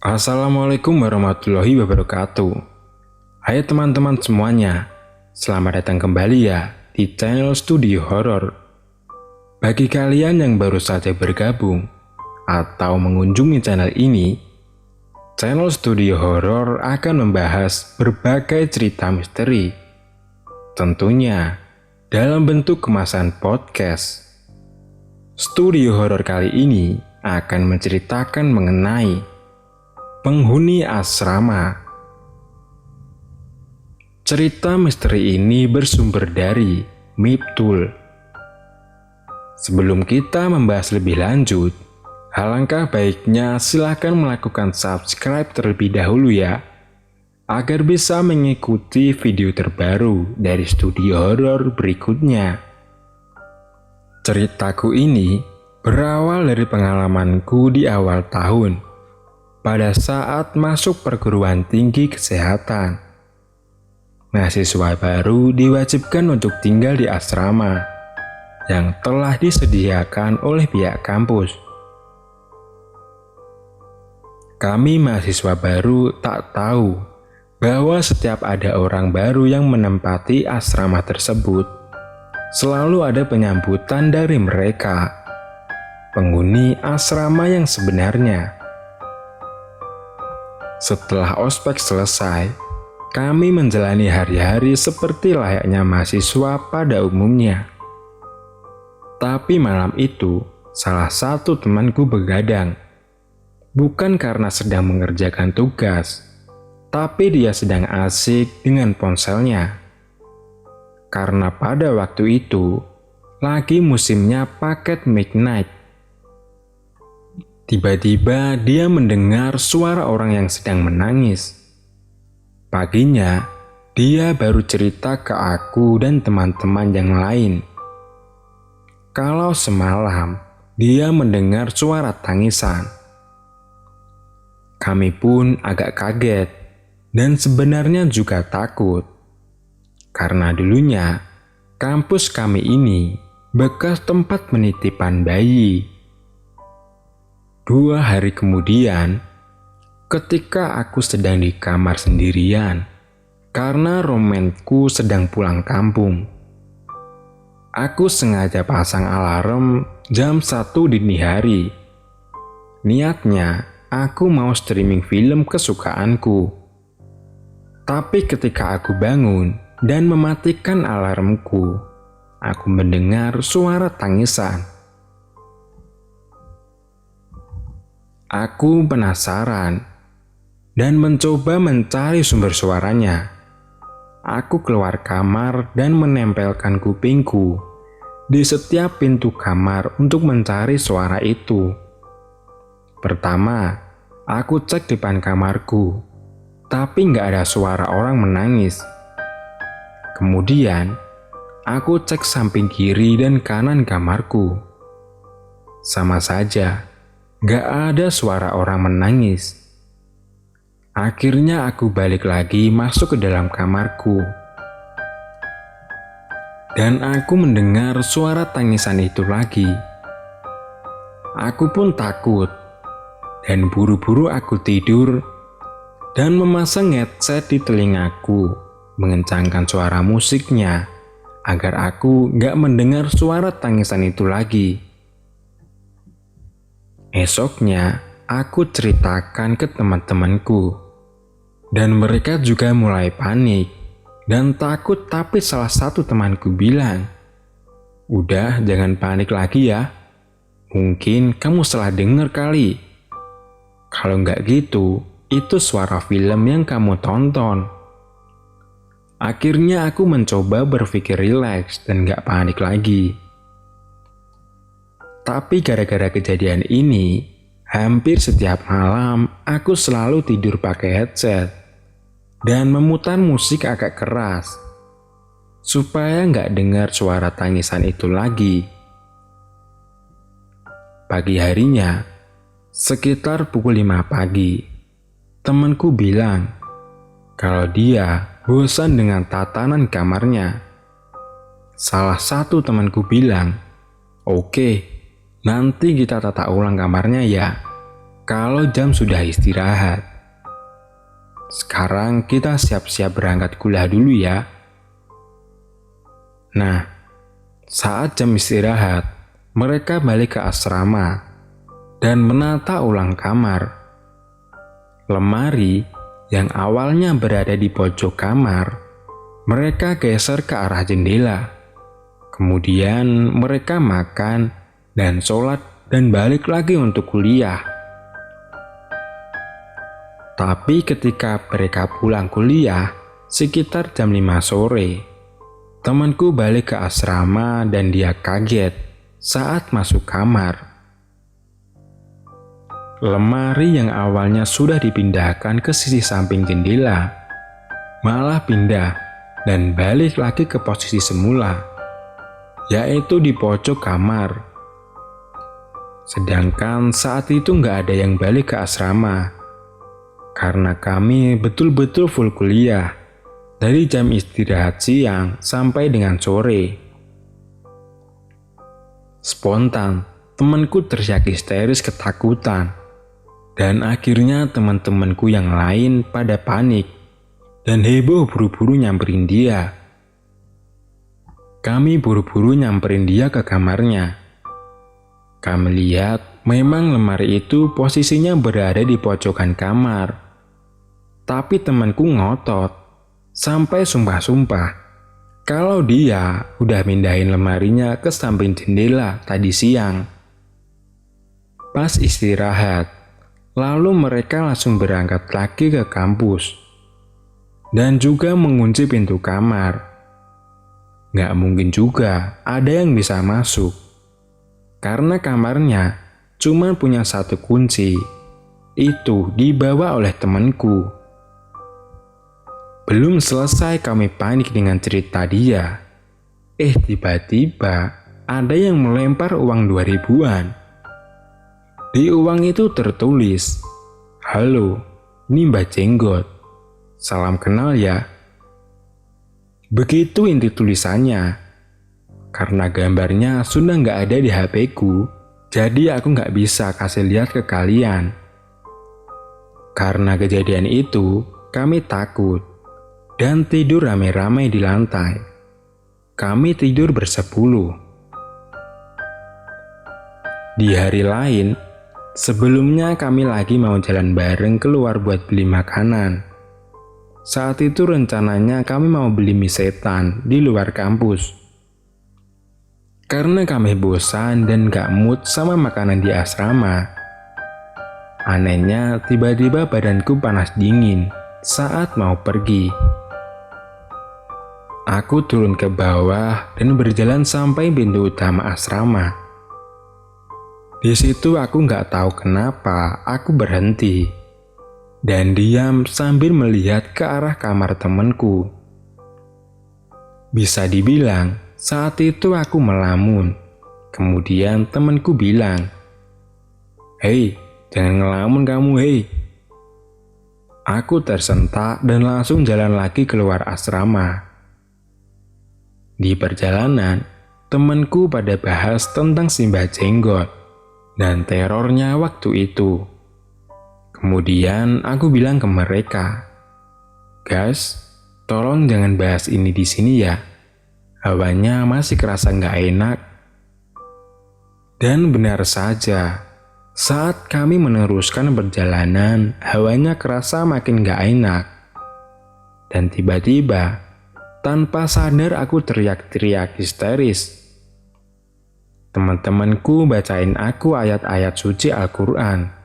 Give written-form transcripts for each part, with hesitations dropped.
Assalamualaikum warahmatullahi wabarakatuh. Hai teman-teman semuanya, selamat datang kembali ya di channel Studio Horor. Bagi kalian yang baru saja bergabung atau mengunjungi channel ini, channel Studio Horor akan membahas berbagai cerita misteri. Tentunya dalam bentuk kemasan podcast. Studio Horor kali ini akan menceritakan mengenai penghuni asrama. Cerita misteri ini bersumber dari Miptul. Sebelum kita membahas lebih lanjut, alangkah baiknya silahkan melakukan subscribe terlebih dahulu ya, agar bisa mengikuti video terbaru dari Studio Horor berikutnya. Ceritaku ini berawal dari pengalamanku di awal tahun, pada saat masuk perguruan tinggi kesehatan. Mahasiswa baru diwajibkan untuk tinggal di asrama yang telah disediakan oleh pihak kampus. Kami mahasiswa baru tak tahu bahwa setiap ada orang baru yang menempati asrama tersebut, selalu ada penyambutan dari mereka, penghuni asrama yang sebenarnya. Setelah ospek selesai, kami menjalani hari-hari seperti layaknya mahasiswa pada umumnya. Tapi malam itu, salah satu temanku begadang. Bukan karena sedang mengerjakan tugas, tapi dia sedang asik dengan ponselnya. Karena pada waktu itu, lagi musimnya paket midnight. Tiba-tiba dia mendengar suara orang yang sedang menangis. Paginya, dia baru cerita ke aku dan teman-teman yang lain kalau semalam dia mendengar suara tangisan. Kami pun agak kaget dan sebenarnya juga takut. Karena dulunya, kampus kami ini bekas tempat penitipan bayi. 2 hari kemudian, ketika aku sedang di kamar sendirian, karena romanku sedang pulang kampung, aku sengaja pasang alarm jam 1 dini hari. Niatnya, aku mau streaming film kesukaanku. Tapi ketika aku bangun dan mematikan alarmku, aku mendengar suara tangisan. Aku penasaran dan mencoba mencari sumber suaranya. Aku keluar kamar dan menempelkan kupingku di setiap pintu kamar untuk mencari suara itu. Pertama, aku cek depan kamarku, tapi nggak ada suara orang menangis. Kemudian, aku cek samping kiri dan kanan kamarku. Sama saja, nggak ada suara orang menangis. Akhirnya aku balik lagi masuk ke dalam kamarku. Dan aku mendengar suara tangisan itu lagi. Aku pun takut. Dan buru-buru aku tidur dan memasang headset di telingaku, mengencangkan suara musiknya agar aku nggak mendengar suara tangisan itu lagi. Esoknya, aku ceritakan ke teman-temanku, dan mereka juga mulai panik dan takut. Tapi salah satu temanku bilang, "Udah, jangan panik lagi ya. Mungkin kamu salah dengar kali. Kalau nggak gitu, itu suara film yang kamu tonton." Akhirnya aku mencoba berpikir rileks dan nggak panik lagi. Tapi gara-gara kejadian ini, hampir setiap malam aku selalu tidur pakai headset dan memutar musik agak keras supaya nggak dengar suara tangisan itu lagi. Pagi harinya, sekitar pukul 5 pagi, temanku bilang kalau dia bosan dengan tatanan kamarnya. Salah satu temanku bilang, "Oke, nanti kita tata ulang kamarnya ya." kalau jam sudah istirahat. Sekarang kita siap-siap berangkat kuliah dulu ya. Nah, saat jam istirahat, mereka balik ke asrama dan menata ulang kamar. Lemari yang awalnya berada di pojok kamar, mereka geser ke arah jendela. Kemudian mereka makan dan sholat dan balik lagi untuk kuliah. Tapi ketika mereka pulang kuliah, sekitar jam 5 sore, temanku balik ke asrama dan dia kaget saat masuk kamar. Lemari yang awalnya sudah dipindahkan ke sisi samping jendela, malah pindah dan balik lagi ke posisi semula, yaitu di pojok kamar. Sedangkan saat itu nggak ada yang balik ke asrama, karena kami betul-betul full kuliah, dari jam istirahat siang sampai dengan sore. Spontan, temanku teriak histeris ketakutan, dan akhirnya teman-temanku yang lain pada panik dan heboh buru-buru nyamperin dia. Kami buru-buru nyamperin dia ke kamarnya. Kami lihat memang lemari itu posisinya berada di pojokan kamar. Tapi temanku ngotot, sampai sumpah-sumpah, kalau dia udah mindahin lemarinya ke samping jendela tadi siang. Pas istirahat, lalu mereka langsung berangkat lagi ke kampus. Dan juga mengunci pintu kamar. Nggak mungkin juga ada yang bisa masuk. Karena kamarnya cuma punya satu kunci. Itu dibawa oleh temanku. Belum selesai kami panik dengan cerita dia. Tiba-tiba ada yang melempar uang 2000-an. Di uang itu tertulis, "Halo, ini Mbak Jenggot. Salam kenal ya." Begitu inti tulisannya. Karena gambarnya sudah nggak ada di HP-ku, jadi aku nggak bisa kasih lihat ke kalian. Karena kejadian itu, kami takut dan tidur rame-rame di lantai. Kami tidur bersepuluh. Di hari lain, sebelumnya kami lagi mau jalan bareng keluar buat beli makanan. Saat itu rencananya kami mau beli mie setan di luar kampus. Karena kami bosan dan gak mood sama makanan di asrama. Anehnya tiba-tiba badanku panas dingin saat mau pergi. Aku turun ke bawah dan berjalan sampai pintu utama asrama. Di situ aku nggak tahu kenapa aku berhenti dan diam sambil melihat ke arah kamar temanku. Bisa dibilang saat itu aku melamun. Kemudian temanku bilang, "Hei, jangan ngelamun kamu, hei." Aku tersentak dan langsung jalan lagi keluar asrama. Di perjalanan, temanku pada bahas tentang si Mbak Jenggot dan terornya waktu itu. Kemudian aku bilang ke mereka, "Guys, tolong jangan bahas ini di sini ya. Hawanya masih kerasa nggak enak." Dan benar saja, saat kami meneruskan perjalanan, hawanya kerasa makin nggak enak. Dan tiba-tiba, tanpa sadar aku teriak-teriak histeris. Teman-temanku bacain aku ayat-ayat suci Al-Quran.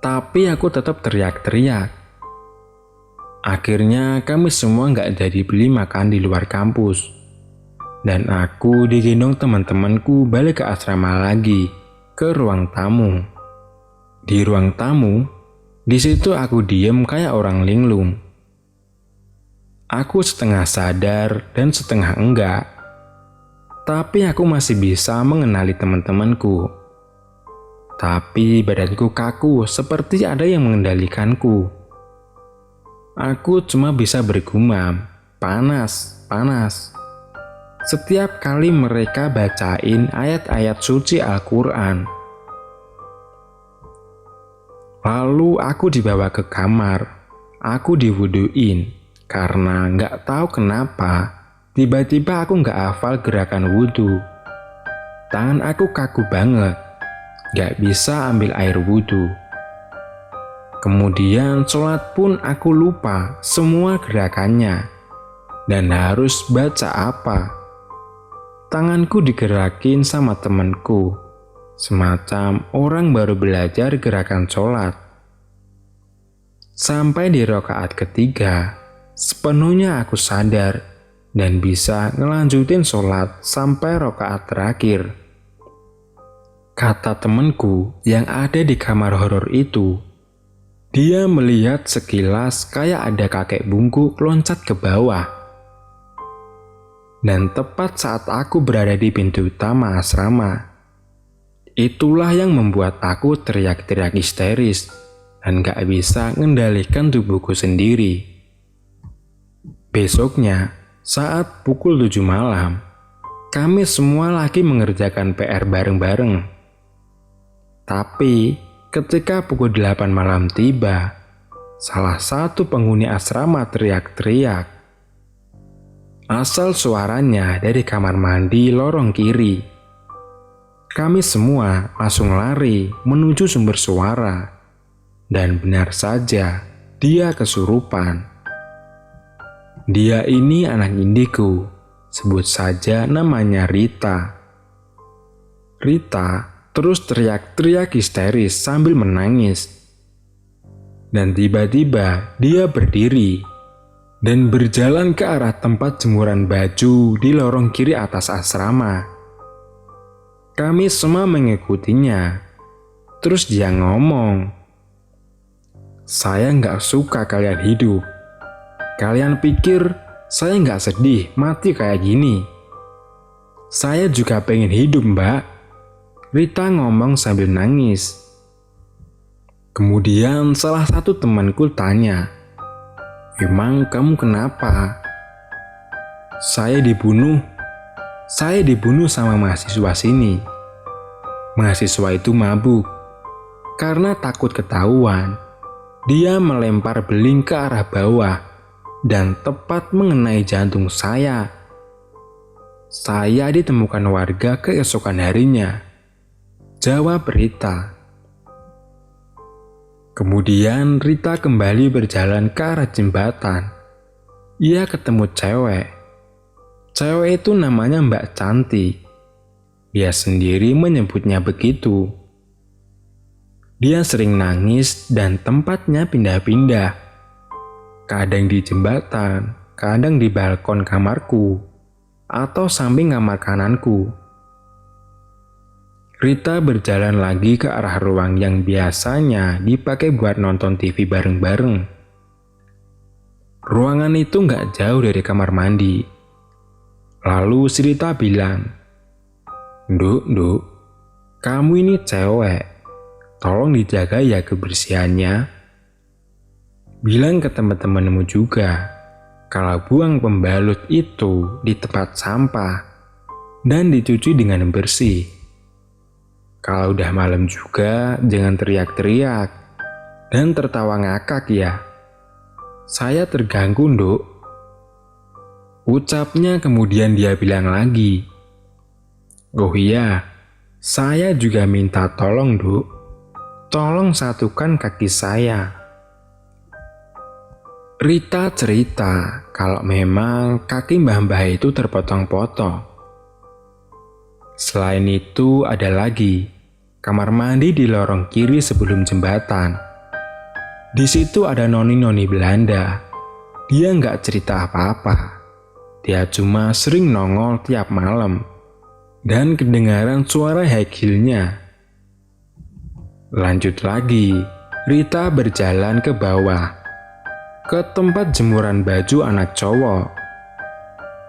Tapi aku tetap teriak-teriak. Akhirnya kami semua nggak jadi beli makan di luar kampus. Dan aku digendong teman-temanku balik ke asrama lagi, ke ruang tamu. Di ruang tamu, di situ aku diem kayak orang linglung. Aku setengah sadar dan setengah enggak. Tapi aku masih bisa mengenali teman-temanku. Tapi badanku kaku seperti ada yang mengendalikanku. Aku cuma bisa bergumam, "Panas, panas." Setiap kali mereka bacain ayat-ayat suci Al-Quran. Lalu aku dibawa ke kamar. Aku diwuduin karena nggak tahu kenapa tiba-tiba aku nggak hafal gerakan wudhu. Tangan aku kaku banget, nggak bisa ambil air wudhu. Kemudian sholat pun aku lupa semua gerakannya dan harus baca apa. Tanganku digerakin sama temanku, semacam orang baru belajar gerakan sholat. Sampai di rakaat ketiga, sepenuhnya aku sadar dan bisa ngelanjutin sholat sampai rakaat terakhir. Kata temanku yang ada di kamar horor itu, dia melihat sekilas kayak ada kakek bungkuk loncat ke bawah. Dan tepat saat aku berada di pintu utama asrama, itulah yang membuat aku teriak-teriak histeris dan gak bisa mengendalikan tubuhku sendiri. Besoknya, saat pukul 7 malam, kami semua lagi mengerjakan PR bareng-bareng. Tapi, ketika pukul 8 malam tiba, salah satu penghuni asrama teriak-teriak. Asal suaranya dari kamar mandi lorong kiri. Kami semua langsung lari menuju sumber suara. Dan benar saja, dia kesurupan. Dia ini anak indiku, sebut saja namanya Rita. Rita terus teriak-teriak histeris sambil menangis. Dan tiba-tiba dia berdiri dan berjalan ke arah tempat jemuran baju di lorong kiri atas asrama. Kami semua mengikutinya. Terus dia ngomong, "Saya nggak suka kalian hidup. Kalian pikir saya nggak sedih mati kayak gini? Saya juga pengen hidup, Mbak." Rita ngomong sambil nangis. Kemudian salah satu temanku tanya, "Emang kamu kenapa?" Saya dibunuh sama mahasiswa sini. Mahasiswa itu mabuk. Karena takut ketahuan, dia melempar beling ke arah bawah dan tepat mengenai jantung saya. Saya ditemukan warga keesokan harinya, jawab Rita. Kemudian Rita kembali berjalan ke arah jembatan. Ia ketemu cewek. Cewek itu namanya Mbak Cantik. Dia sendiri menyebutnya begitu. Dia sering nangis dan tempatnya pindah-pindah. Kadang di jembatan, kadang di balkon kamarku, atau samping kamar kananku. Rita berjalan lagi ke arah ruang yang biasanya dipakai buat nonton TV bareng-bareng. Ruangan itu nggak jauh dari kamar mandi. Lalu si Rita bilang, Duk, kamu ini cewek. Tolong dijaga ya kebersihannya. Bilang ke teman-temanmu juga, kalau buang pembalut itu di tempat sampah dan dicuci dengan bersih. Kalau udah malam juga, jangan teriak-teriak dan tertawa ngakak ya. Saya terganggu, Nduk. Ucapnya kemudian dia bilang lagi, "Oh iya, saya juga minta tolong, Nduk. Tolong satukan kaki saya." Rita cerita kalau memang kaki mbah-mbah itu terpotong-potong. Selain itu ada lagi kamar mandi di lorong kiri sebelum jembatan. Di situ ada noni-noni Belanda. Dia nggak cerita apa-apa. Dia cuma sering nongol tiap malam dan kedengaran suara high heel-nya. Lanjut lagi, Rita berjalan ke bawah ke tempat jemuran baju anak cowok.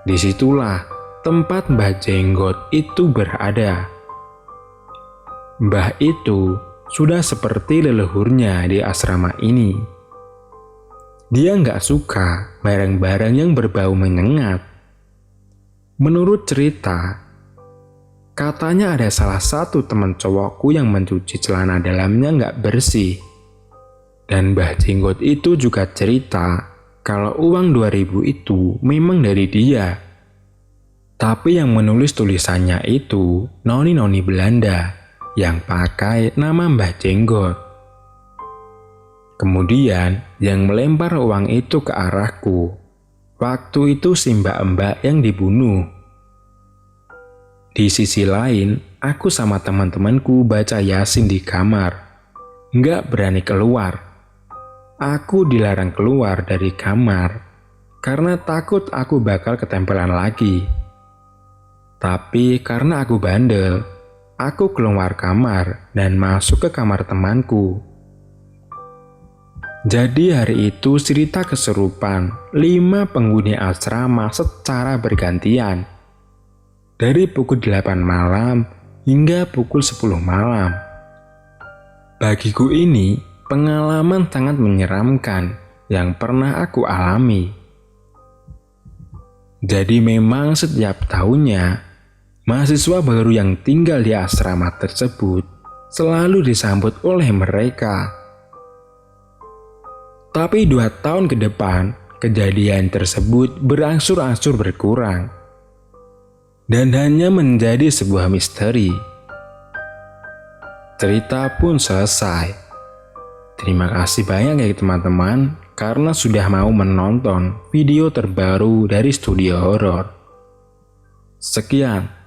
Disitulah tempat Mbah Jenggot itu berada. Mbah itu sudah seperti leluhurnya di asrama ini. Dia nggak suka barang-barang yang berbau menyengat. Menurut cerita, katanya ada salah satu teman cowokku yang mencuci celana dalamnya nggak bersih. Dan Mbah Jenggot itu juga cerita kalau uang 2000 itu memang dari dia. Tapi yang menulis tulisannya itu noni-noni Belanda yang pakai nama Mbah Jenggot. Kemudian yang melempar uang itu ke arahku. Waktu itu si mbak-mbak yang dibunuh. Di sisi lain, aku sama teman-temanku baca Yasin di kamar. Nggak berani keluar. Aku dilarang keluar dari kamar karena takut aku bakal ketempelan lagi. Tapi karena aku bandel, aku keluar kamar dan masuk ke kamar temanku. Jadi hari itu cerita kesurupan 5 penghuni asrama secara bergantian. Dari pukul 8 malam hingga pukul 10 malam. Bagiku ini pengalaman sangat menyeramkan yang pernah aku alami. Jadi memang setiap tahunnya, mahasiswa baru yang tinggal di asrama tersebut selalu disambut oleh mereka. Tapi 2 tahun ke depan, kejadian tersebut berangsur-angsur berkurang. Dan hanya menjadi sebuah misteri. Cerita pun selesai. Terima kasih banyak ya teman-teman karena sudah mau menonton video terbaru dari Studio Horor. Sekian.